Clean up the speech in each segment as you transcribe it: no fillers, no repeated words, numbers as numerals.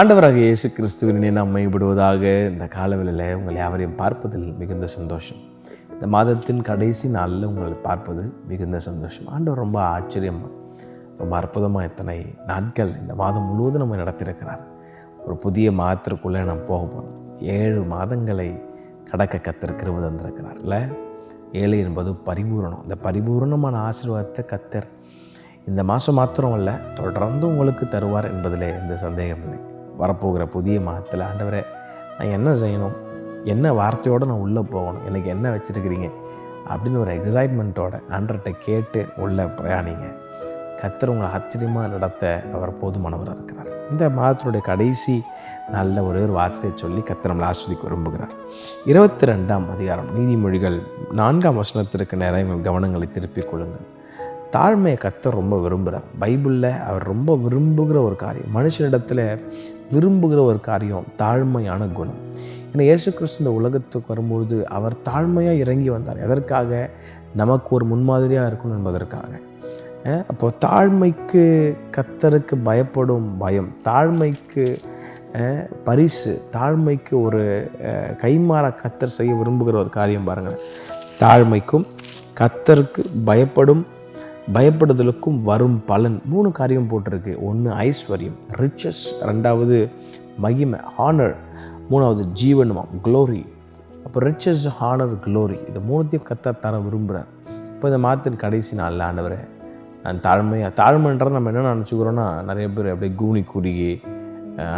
ஆண்டவராக இயேசு கிறிஸ்துவினை நாம் மையப்படுவதாக. இந்த காலவெளியில் உங்கள் யாவரையும் பார்ப்பதில் மிகுந்த சந்தோஷம். இந்த மாதத்தின் கடைசி நாளில் உங்களை பார்ப்பது மிகுந்த சந்தோஷம். ஆண்டவர் ரொம்ப ஆச்சரியமாக, ரொம்ப அற்புதமாக இத்தனை நாட்கள் இந்த மாதம் முழுவதும் நம்ம நடத்தியிருக்கிறார். ஒரு புதிய மாதத்திற்குள்ளே நாம் போக போகிறோம். 7 மாதங்களை கடக்க கர்த்தர் கிருபை தந்திருக்கிறார். இல்லை, 7 என்பது பரிபூரணம். இந்த பரிபூரணமான ஆசீர்வாதத்தை கர்த்தர் இந்த மாதம் மாத்திரம் அல்ல, தொடர்ந்து உங்களுக்கு தருவார் என்பதில் எந்த சந்தேகம் இல்லை. வரப்போகிற புதிய மாதத்தில் ஆண்டவரே, நான் என்ன செய்யணும், என்ன வார்த்தையோடு நான் உள்ளே போகணும், எனக்கு என்ன வச்சுருக்கிறீங்க அப்படின்னு ஒரு எக்ஸைட்மெண்ட்டோட ஆண்டவர்கிட்ட கேட்டு உள்ளே பிரயாணிங்க. கர்த்தர் உங்களை ஆச்சரியமாக நடத்த அவர் போதுமானவராக இருக்கிறார். இந்த மாதத்தினுடைய கடைசி நல்ல ஒரே ஒரு வார்த்தையை சொல்லி கர்த்தர் நம்மளை ஆஸ்வதிக்க விரும்புகிறார். 22ஆம் அதிகாரம் நீதிமொழிகள் 4ஆம் வசனத்திற்கு நிறைய கவனங்களை திருப்பிக் கொள்ளுங்கள். தாழ்மையை கர்த்தர் ரொம்ப விரும்புகிறார். பைபிளில் அவர் ரொம்ப விரும்புகிற ஒரு காரியம், மனுஷனிடத்தில் விரும்புகிற ஒரு காரியம் தாழ்மையான குணம். ஏன்னா இயேசு கிறிஸ்து இந்த உலகத்துக்கு வரும்பொழுது அவர் தாழ்மையாக இறங்கி வந்தார். எதற்காக? நமக்கு ஒரு முன்மாதிரியாக இருக்கணும் என்பதற்காக. அப்போது தாழ்மைக்கு கர்த்தருக்கு பயப்படும் பயம், தாழ்மைக்கு பரிசு, தாழ்மைக்கு ஒரு கைமாற கர்த்தர் செய்ய விரும்புகிற ஒரு காரியம் பாருங்கள். தாழ்மைக்கும் கர்த்தருக்கு பயப்படுதலுக்கும் வரும் பலன் 3 காரியம் போட்டிருக்கு. 1 ஐஸ்வர்யம், ரிச்சஸ், 2வது மகிமை, ஹானர், 3வது ஜீவனமா, க்ளோரி. அப்போ ரிச்சஸ், ஹானர், க்ளோரி, இது 3த்தையும் கர்த்தர் தர விரும்புகிறார். இப்போ இந்த மாதத்தின் கடைசி நாளில் ஆண்டவரே, நான் தாழ்மைன்றதை நம்ம என்ன நினச்சிக்கிறோன்னா, நிறைய பேர் அப்படியே கூனி குறுகி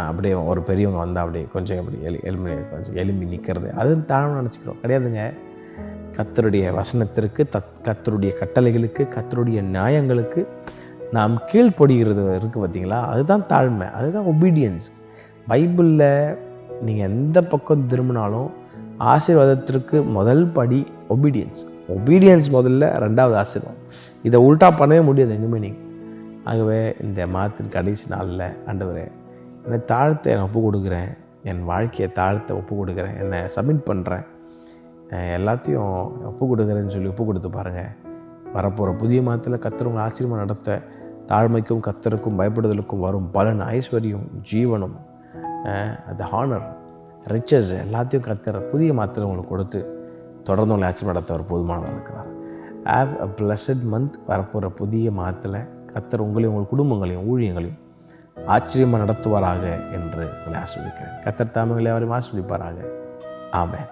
அப்படியே ஒரு பெரியவங்க வந்தால் அப்படியே கொஞ்சம் அப்படி கொஞ்சம் எலும்பி நிற்கிறது, அது தாழ்மை நினச்சிக்கிறோம். கிடையாதுங்க. கர்த்தருடைய வசனத்திற்கு, கர்த்தருடைய கட்டளைகளுக்கு, கர்த்தருடைய நியாயங்களுக்கு நாம் கீழ்ப்படிகிறது இருக்குது பார்த்தீங்களா, அதுதான் தாழ்மை, அதுதான் ஒபீடியன்ஸ். பைபிளில் நீங்கள் எந்த பக்கம் திரும்பினாலும் ஆசீர்வாதத்திற்கு முதல் படி ஒபீடியன்ஸ் முதல்ல, 2வது ஆசீர்வாதம். இதை உல்ட்டா பண்ணவே முடியாது எங்குமே நீங்கள். ஆகவே இந்த மாதத்தின் கடைசி நாளில் ஆண்டவரே, என்னை தாழ்த்த நான் ஒப்பு கொடுக்குறேன், என் வாழ்க்கையை தாழ்த்த ஒப்பு கொடுக்குறேன், என்னை சப்மிட் பண்ணுறேன், எல்லாத்தையும் ஒப்பு கொடுக்குறேன்னு சொல்லி ஒப்பு கொடுத்து பாருங்கள். வரப்போகிற புதிய மாதத்தில் கர்த்தர் உங்களை ஆச்சரியமாக நடத்த தாழ்மைக்கும் கர்த்தருக்கும் பயப்படுதலுக்கும் வரும் பலன், ஐஸ்வர்யம், ஜீவனம், அது ஹானர், ரிச்சஸ் எல்லாத்தையும் கர்த்தர் புதிய மாதத்தில் உங்களுக்கு கொடுத்து தொடர்ந்து உங்களை ஆச்சரியம் நடத்த அவர் போதுமானவராக இருக்கிறார். Have a blessed month. வரப்போகிற புதிய மாதத்தில் கர்த்தர் உங்களையும் உங்கள் குடும்பங்களையும் ஊழியங்களையும் ஆச்சரியமாக நடத்துவாராக என்று உங்களை ஆசீர்வதிக்கிறேன். கர்த்தர் தாமங்களை அவரையும் ஆசீர்வதிப்பாராக. ஆமென்.